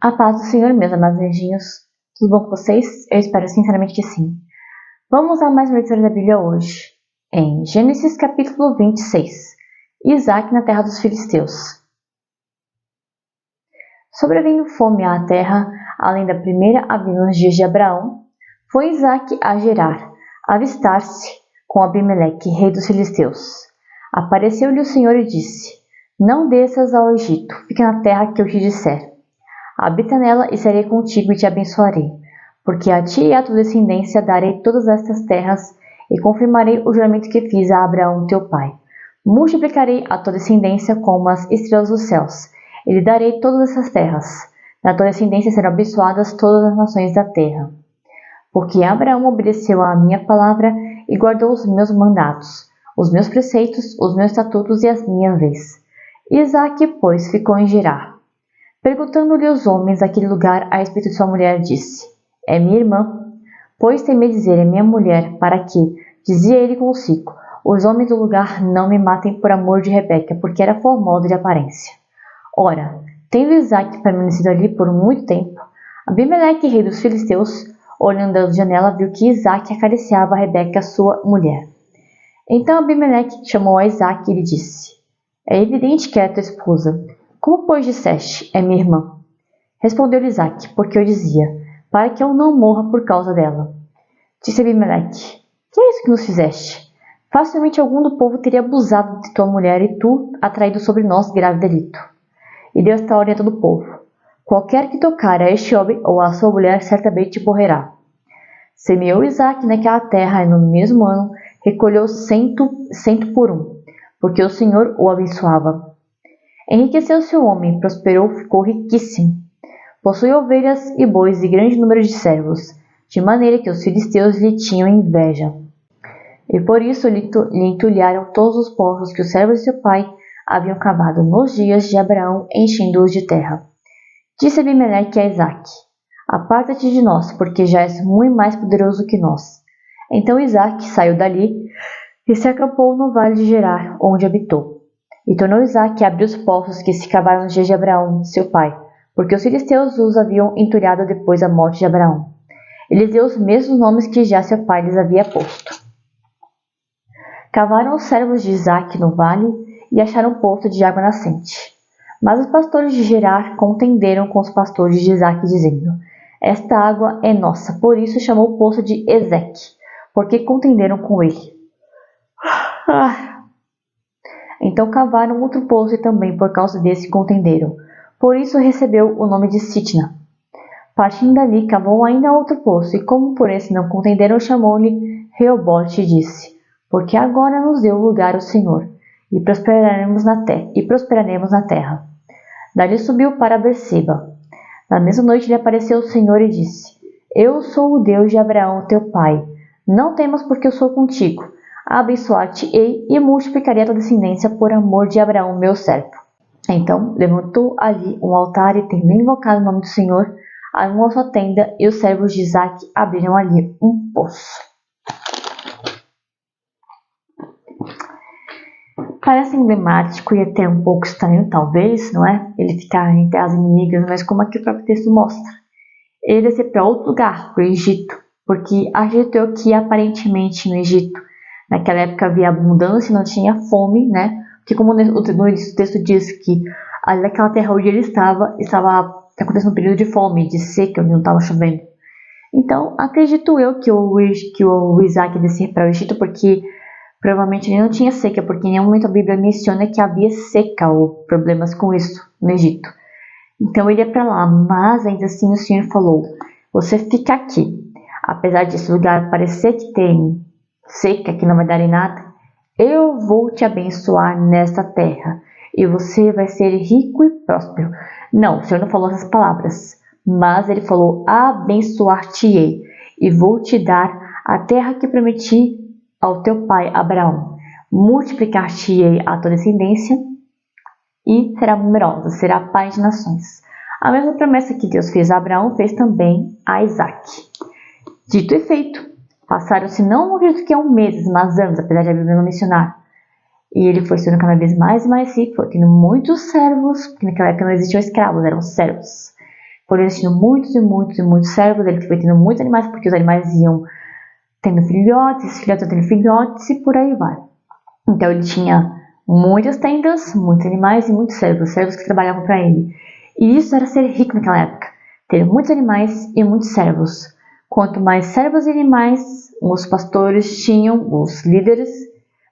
A paz do Senhor, meus amados anjinhos. Tudo bom com vocês? Eu espero sinceramente que sim. Vamos a mais uma leitura da Bíblia hoje, em Gênesis capítulo 26. Isaac na terra dos filisteus. Sobrevindo fome à terra, além da primeira havia nos dias de Abraão, foi Isaac a Gerar, avistar-se com Abimeleque, rei dos filisteus. Apareceu-lhe o Senhor e disse: Não desças ao Egito, fique na terra que eu te disser. Habita nela e serei contigo e te abençoarei, porque a ti e à tua descendência darei todas estas terras e confirmarei o juramento que fiz a Abraão teu pai. Multiplicarei a tua descendência como as estrelas dos céus, e lhe darei todas essas terras. Na tua descendência serão abençoadas todas as nações da terra. Porque Abraão obedeceu à minha palavra e guardou os meus mandatos, os meus preceitos, os meus estatutos e as minhas leis. Isaque, pois, ficou em Gerar. Perguntando-lhe os homens daquele lugar a respeito de sua mulher, disse: É minha irmã. Pois temei dizer: É minha mulher, para que, dizia ele consigo, os homens do lugar não me matem por amor de Rebeca, porque era formosa de aparência. Ora, tendo Isaque permanecido ali por muito tempo, Abimeleque, rei dos filisteus, olhando da janela, viu que Isaque acariciava Rebeca, sua mulher. Então Abimeleque chamou a Isaque e lhe disse: É evidente que é tua esposa. Como, pois, disseste, é minha irmã? Respondeu-lhe Isaque, porque eu dizia, para que eu não morra por causa dela. Disse Abimeleque: Que é isso que nos fizeste? Facilmente algum do povo teria abusado de tua mulher e tu atraído sobre nós grave delito. E deu esta ordem a todo o povo: Qualquer que tocar a este homem ou a sua mulher certamente morrerá. Semeou Isaque naquela terra e no mesmo ano recolheu cento por um, porque o Senhor o abençoava. Enriqueceu-se o homem, prosperou, ficou riquíssimo. Possuía ovelhas e bois e grande número de servos, de maneira que os filisteus lhe tinham inveja. E por isso lhe entulharam todos os poços que os servos de seu pai haviam cavado nos dias de Abraão, enchendo-os de terra. Disse Abimeleque a Isaque: Aparta-te de nós, porque já és muito mais poderoso que nós. Então Isaque saiu dali e se acampou no vale de Gerar, onde habitou. E tornou Isaque a abrir os poços que se cavaram nos dias de Abraão, seu pai, porque os filisteus os haviam entulhado depois da morte de Abraão. Ele lhes deu os mesmos nomes que já seu pai lhes havia posto. Cavaram os servos de Isaque no vale e acharam um poço de água nascente. Mas os pastores de Gerar contenderam com os pastores de Isaque, dizendo: Esta água é nossa, por isso chamou o poço de Ezeque, porque contenderam com ele. Então cavaram outro poço e também por causa desse contenderam. Por isso recebeu o nome de Sitna. Partindo dali, cavou ainda outro poço, e como por esse não contenderam, chamou-lhe Reobote e disse: Porque agora nos deu lugar o Senhor, e prosperaremos na terra. Dali subiu para Berseba. Na mesma noite lhe apareceu o Senhor e disse: Eu sou o Deus de Abraão teu pai. Não temas, porque eu sou contigo. Abençoar-te-ei e multiplicarei a tua descendência por amor de Abraão, meu servo. Então levantou ali um altar e, tendo invocado o nome do Senhor, armou a sua tenda e os servos de Isaque abriram ali um poço. Parece emblemático e até um pouco estranho, talvez, não é? Ele ficar em terras inimigas, mas como aqui o próprio texto mostra. Ele desceu para outro lugar, para o Egito, porque acreditou que aparentemente no Egito, naquela época havia abundância, não tinha fome, né? Porque como no texto diz que ali naquela terra onde ele estava acontecendo um período de fome, de seca, onde não estava chovendo. Então, acredito eu que o Isaac descer para o Egito, porque provavelmente ele não tinha seca, porque em nenhum momento a Bíblia menciona que havia seca ou problemas com isso no Egito. Então ele ia para lá, mas ainda assim o Senhor falou: Você fica aqui. Apesar desse lugar parecer que tem seca, que não vai dar em nada, eu vou te abençoar nesta terra e você vai ser rico e próspero. Não, o Senhor não falou essas palavras, mas ele falou: abençoar-te-ei e vou te dar a terra que prometi ao teu pai Abraão. Multiplicar-te-ei a tua descendência e será numerosa, será pai de nações. A mesma promessa que Deus fez a Abraão, fez também a Isaque. Dito e feito, passaram-se não acredito que meses, mas anos, apesar de a Bíblia não mencionar. E ele foi sendo cada vez mais e mais rico, foi tendo muitos servos, porque naquela época não existiam escravos, eram servos. Foram existindo muitos e muitos e muitos servos, ele foi tendo muitos animais, porque os animais iam tendo filhotes, esses filhotes iam tendo filhotes e por aí vai. Então ele tinha muitas tendas, muitos animais e muitos servos que trabalhavam para ele. E isso era ser rico naquela época, ter muitos animais e muitos servos. Quanto mais servos e animais os pastores tinham, os líderes,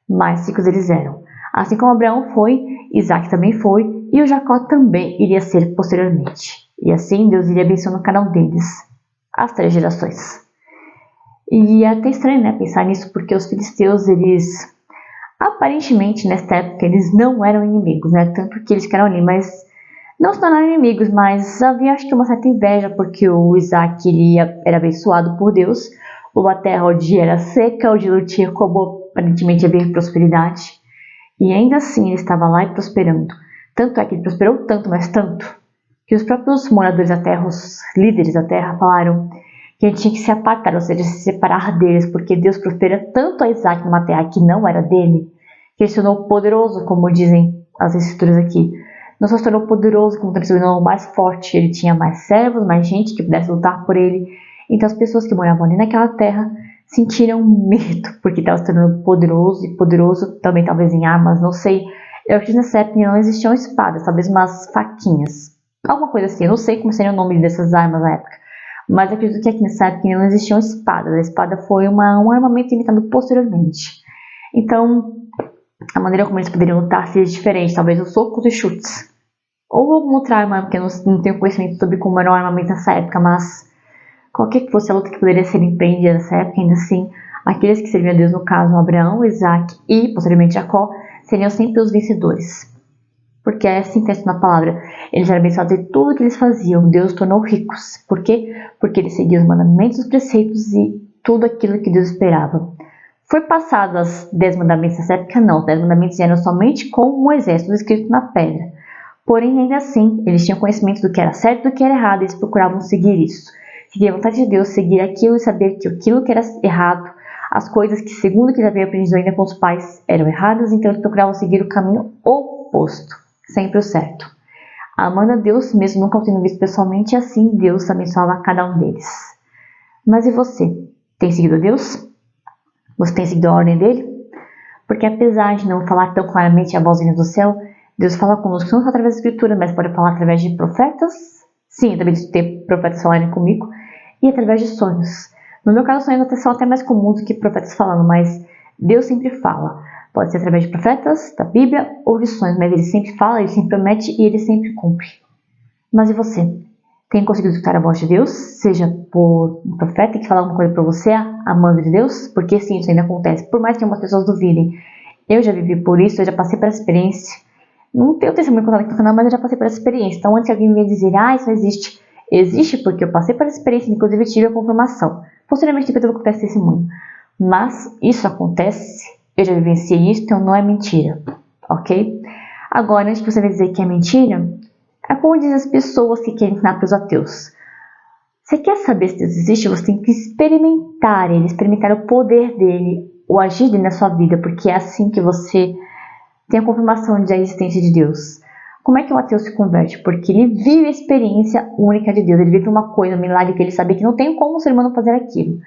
mais ricos eles eram. Assim como Abraão foi, Isaac também foi, e o Jacó também iria ser posteriormente. E assim Deus iria abençoando cada um deles, as 3 gerações. E é até estranho, né, pensar nisso, porque os filisteus, eles, aparentemente, nessa época, eles não eram inimigos, né, tanto que eles ficaram ali, mas não se tornaram inimigos, mas havia, acho que, uma certa inveja, porque o Isaac era abençoado por Deus, uma terra onde era seca, onde não tinha como, aparentemente, haver prosperidade, e ainda assim ele estava lá e prosperando. Tanto é que ele prosperou tanto, mas tanto, que os próprios moradores da terra, os líderes da terra, falaram que a gente tinha que se apartar, ou seja, se separar deles, porque Deus prospera tanto a Isaac numa terra que não era dele, que ele se tornou poderoso, como dizem as escrituras aqui. Não só se tornou poderoso, como também se tornou mais forte. Ele tinha mais servos, mais gente que pudesse lutar por ele. Então as pessoas que moravam ali naquela terra sentiram medo, porque estava se tornando poderoso, e poderoso também talvez em armas, não sei. Eu acredito que nessa época não existiam espadas, talvez umas faquinhas. Alguma coisa assim, eu não sei como seria o nome dessas armas na época. Mas acredito que aqui nessa época não existiam espadas. A espada foi um armamento inventado posteriormente. Então, a maneira como eles poderiam lutar seria diferente. Talvez os socos e chutes. Ou alguma outra arma, porque eu não tenho conhecimento sobre como era o armamento nessa época. Mas qualquer que fosse a luta que poderia ser empreendida nessa época, ainda assim, aqueles que serviam a Deus, no caso Abraão, Isaac e posteriormente Jacó, seriam sempre os vencedores. Porque é assim que está na palavra. Eles eram abençoados em tudo que eles faziam. Deus os tornou ricos. Por quê? Porque eles seguiam os mandamentos, os preceitos e tudo aquilo que Deus esperava. Foi passado os 10 mandamentos nessa época? Não. Os 10 mandamentos eram somente com Moisés, tudo escrito na pedra. Porém, ainda assim, eles tinham conhecimento do que era certo e do que era errado. Eles procuravam seguir isso. Seguir a vontade de Deus, seguir aquilo e saber que aquilo que era errado, as coisas que, segundo o que eles haviam aprendido ainda com os pais, eram erradas. Então, eles procuravam seguir o caminho oposto. Sempre o certo. Amando a Deus, mesmo nunca o tendo visto pessoalmente, e assim Deus abençoava cada um deles. Mas e você? Tem seguido a Deus? Você tem seguido a ordem dele? Porque apesar de não falar tão claramente a vozinha do céu, Deus fala conosco não só através da Escritura, mas pode falar através de profetas. Sim, através de ter profetas falarem comigo. E através de sonhos. No meu caso, sonhos são até mais comuns do que profetas falando, mas Deus sempre fala. Pode ser através de profetas, da Bíblia ou de sonhos, mas ele sempre fala, ele sempre promete e ele sempre cumpre. Mas e você? Tem conseguido escutar a voz de Deus? Seja por um profeta que fala alguma coisa para você, amando de Deus? Porque sim, isso ainda acontece. Por mais que algumas pessoas duvidem. Eu já vivi por isso, eu já passei por essa experiência. Não tenho testemunho contado aqui no canal, mas eu já passei por essa experiência. Então, antes que alguém me dizer, isso não existe. Existe porque eu passei por essa experiência, inclusive tive a confirmação. Posteriormente, depois eu vou contar esse testemunho. Mas isso acontece. Eu já vivenciei isso, então não é mentira, ok? Agora, antes de você dizer que é mentira, é como dizem as pessoas que querem ensinar para os ateus. Você quer saber se Deus existe? Você tem que experimentar ele, experimentar o poder dele, o agir dele na sua vida, porque é assim que você tem a confirmação da existência de Deus. Como é que o ateu se converte? Porque ele vive a experiência única de Deus, ele vive uma coisa, um milagre que ele sabe que não tem como o ser humano fazer aquilo.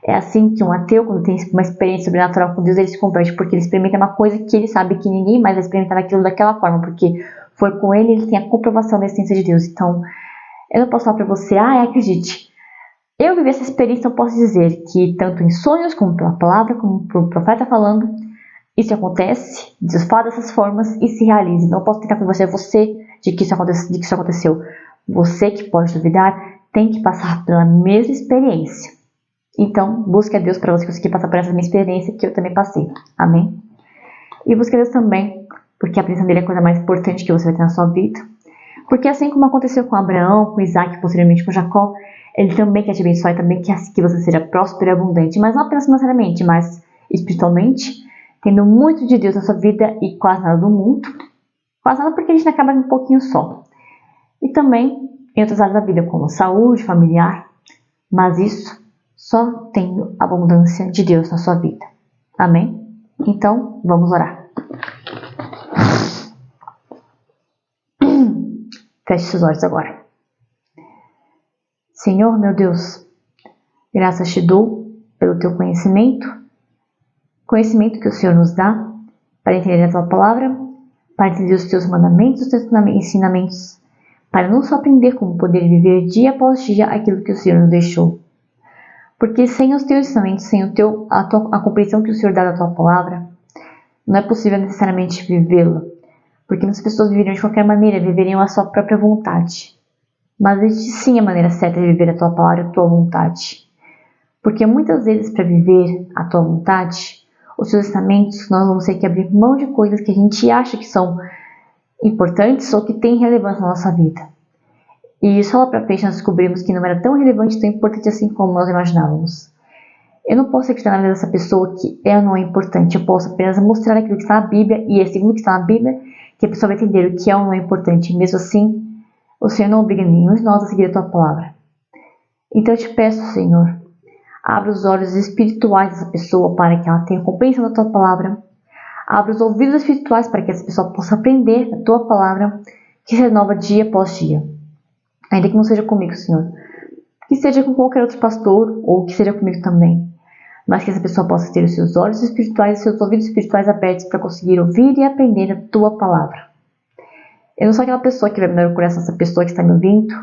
É assim que um ateu, quando tem uma experiência sobrenatural com Deus, ele se converte, porque ele experimenta uma coisa que ele sabe que ninguém mais vai experimentar aquilo daquela forma, porque foi com ele, ele tem a comprovação da existência de Deus. Então, eu não posso falar para você, acredite. Eu vivi essa experiência, eu posso dizer que tanto em sonhos, como pela palavra, como pelo profeta falando, isso acontece, Deus fala dessas formas e se realiza. Não posso tentar convencer você de que isso aconteceu. Você que pode duvidar, tem que passar pela mesma experiência. Então, busque a Deus para você conseguir passar por essa minha experiência que eu também passei. Amém? E busque a Deus também, porque a presença dele é a coisa mais importante que você vai ter na sua vida. Porque assim como aconteceu com Abraão, com Isaac e posteriormente com Jacó, ele também quer te abençoar e também quer que você seja próspero e abundante, mas não apenas financeiramente, mas espiritualmente, tendo muito de Deus na sua vida e quase nada do mundo. Quase nada porque a gente acaba um pouquinho só. E também em outras áreas da vida, como saúde, familiar, mas isso só tendo a abundância de Deus na sua vida. Amém? Então, vamos orar. Feche seus olhos agora. Senhor, meu Deus, graças te dou pelo teu conhecimento que o Senhor nos dá para entender a tua palavra, para entender os teus mandamentos, os teus ensinamentos, para não só aprender como poder viver dia após dia aquilo que o Senhor nos deixou. Porque sem os teus ensinamentos, sem a compreensão que o Senhor dá da tua palavra, não é possível necessariamente vivê-la. Porque muitas pessoas viveriam de qualquer maneira, viveriam a sua própria vontade. Mas existe sim a maneira certa de viver a tua palavra, a tua vontade. Porque muitas vezes para viver a tua vontade, os teus ensinamentos, nós vamos ter que abrir mão de coisas que a gente acha que são importantes ou que têm relevância na nossa vida. E só lá para frente nós descobrimos que não era tão relevante, tão importante assim como nós imaginávamos. Eu não posso acreditar na vida dessa pessoa que é ou não é importante. Eu posso apenas mostrar aquilo que está na Bíblia, e é segundo o que está na Bíblia que a pessoa vai entender o que é ou não é importante. Mesmo assim, o Senhor não obriga nenhum de nós a seguir a tua palavra. Então eu te peço, Senhor, abre os olhos espirituais dessa pessoa para que ela tenha compreensão da tua palavra. Abre os ouvidos espirituais para que essa pessoa possa aprender a tua palavra, que se renova dia após dia. Ainda que não seja comigo, Senhor. Que seja com qualquer outro pastor ou que seja comigo também. Mas que essa pessoa possa ter os seus olhos espirituais e seus ouvidos espirituais abertos para conseguir ouvir e aprender a tua palavra. Eu não sou aquela pessoa que vai me dar o coração dessa pessoa que está me ouvindo,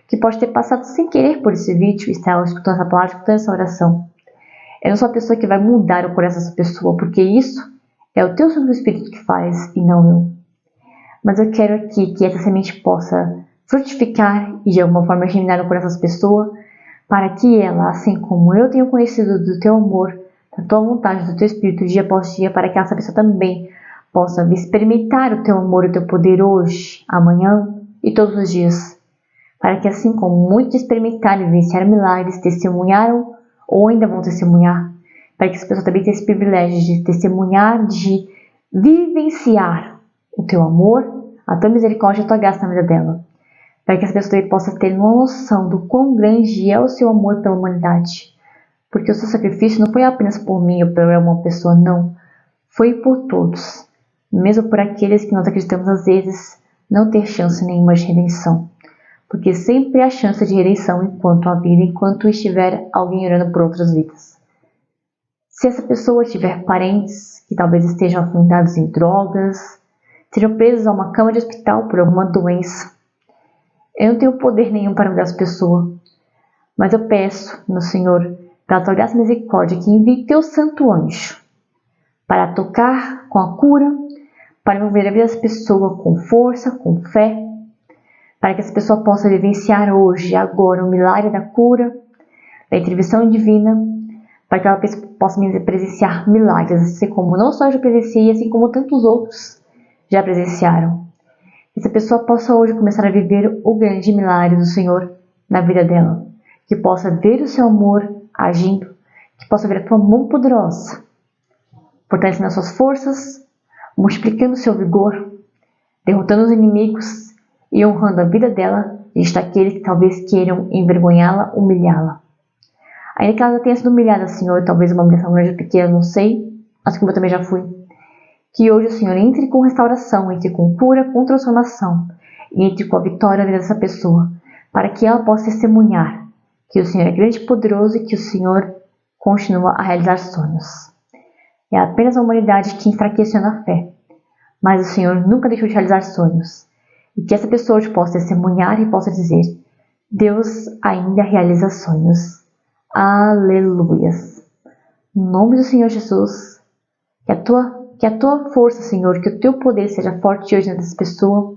que pode ter passado sem querer por esse vídeo e estar escutando essa palavra, escutando essa oração. Eu não sou a pessoa que vai mudar o coração dessa pessoa, porque isso é o teu Santo Espírito que faz e não eu. Mas eu quero aqui que essa semente possa frutificar e de alguma forma germinar no coração dessa pessoa, para que ela, assim como eu tenho conhecido do teu amor, da tua vontade, do teu Espírito dia após dia, para que essa pessoa também possa experimentar o teu amor e o teu poder hoje, amanhã e todos os dias. Para que assim como muitos experimentaram e vivenciaram milagres, testemunharam ou ainda vão testemunhar, para que essa pessoa também tenha esse privilégio de testemunhar, de vivenciar o teu amor, a tua misericórdia e a tua graça na vida dela. Para que essa pessoa também possa ter uma noção do quão grande é o seu amor pela humanidade. Porque o seu sacrifício não foi apenas por mim ou por uma pessoa, não. Foi por todos. Mesmo por aqueles que nós acreditamos às vezes não ter chance nenhuma de redenção. Porque sempre há chance de redenção enquanto há vida, enquanto estiver alguém orando por outras vidas. Se essa pessoa tiver parentes que talvez estejam afundados em drogas, sejam presos a uma cama de hospital por alguma doença, eu não tenho poder nenhum para mudar essa pessoa, mas eu peço, meu Senhor, pela tua graça e misericórdia, que envie teu santo anjo para tocar com a cura, para envolver a vida dessa pessoa com força, com fé, para que essa pessoa possa vivenciar hoje e agora o milagre da cura, da intervenção divina, para que ela possa presenciar milagres, assim como não só eu já presenciei, assim como tantos outros já presenciaram. Que essa pessoa possa hoje começar a viver o grande milagre do Senhor na vida dela. Que possa ver o seu amor agindo, que possa ver a tua mão poderosa, fortalecendo as suas forças, multiplicando o seu vigor, derrotando os inimigos e honrando a vida dela diante daqueles que talvez queiram envergonhá-la, humilhá-la. Ainda que ela já tenha sido humilhada, Senhor, talvez uma humilhação grande ou pequena, não sei, assim como eu também já fui. Que hoje o Senhor entre com restauração, entre com cura, com transformação, e entre com a vitória na vida dessa pessoa, para que ela possa testemunhar que o Senhor é grande e poderoso e que o Senhor continua a realizar sonhos. É apenas a humanidade que enfraqueceu na fé, mas o Senhor nunca deixou de realizar sonhos. E que essa pessoa hoje possa testemunhar e possa dizer: Deus ainda realiza sonhos. Aleluias. No nome do Senhor Jesus, que a tua força, Senhor, que o teu poder seja forte hoje nessa pessoa,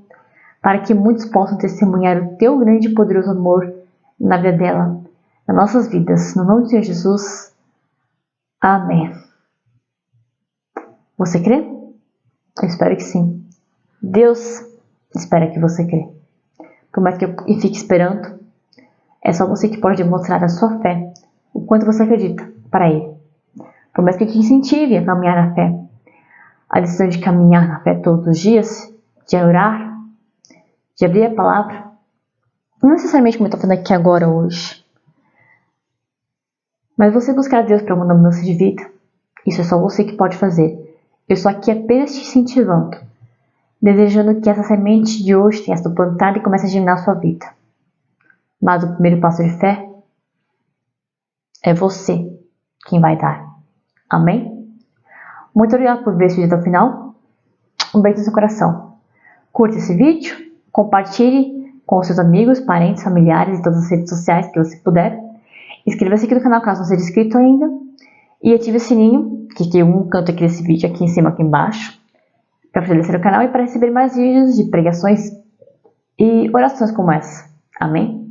para que muitos possam testemunhar o teu grande e poderoso amor na vida dela, nas nossas vidas. No nome do Senhor Jesus. Amém. Você crê? Eu espero que sim. Deus espera que você crê. Por mais que eu fique esperando, é só você que pode demonstrar a sua fé, o quanto você acredita para Ele. Por mais que eu te incentive a caminhar na fé, a decisão de caminhar na fé todos os dias, de orar, de abrir a palavra, não necessariamente como eu estou fazendo aqui agora, hoje, mas você buscar a Deus para uma mudança de vida, isso é só você que pode fazer. Eu estou aqui apenas te incentivando, desejando que essa semente de hoje tenha sido plantada e comece a germinar a sua vida. Mas o primeiro passo de fé é você quem vai dar. Amém? Muito obrigado por ver esse vídeo até o final. Um beijo no seu coração. Curta esse vídeo, compartilhe com seus amigos, parentes, familiares e todas as redes sociais que você puder. Inscreva-se aqui no canal caso não seja inscrito ainda. E ative o sininho, que tem um canto aqui desse vídeo, aqui em cima, aqui embaixo, para fortalecer o canal e para receber mais vídeos de pregações e orações como essa. Amém?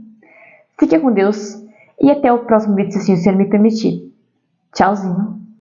Fique com Deus e até o próximo vídeo, se assim o Senhor me permitir. Tchauzinho.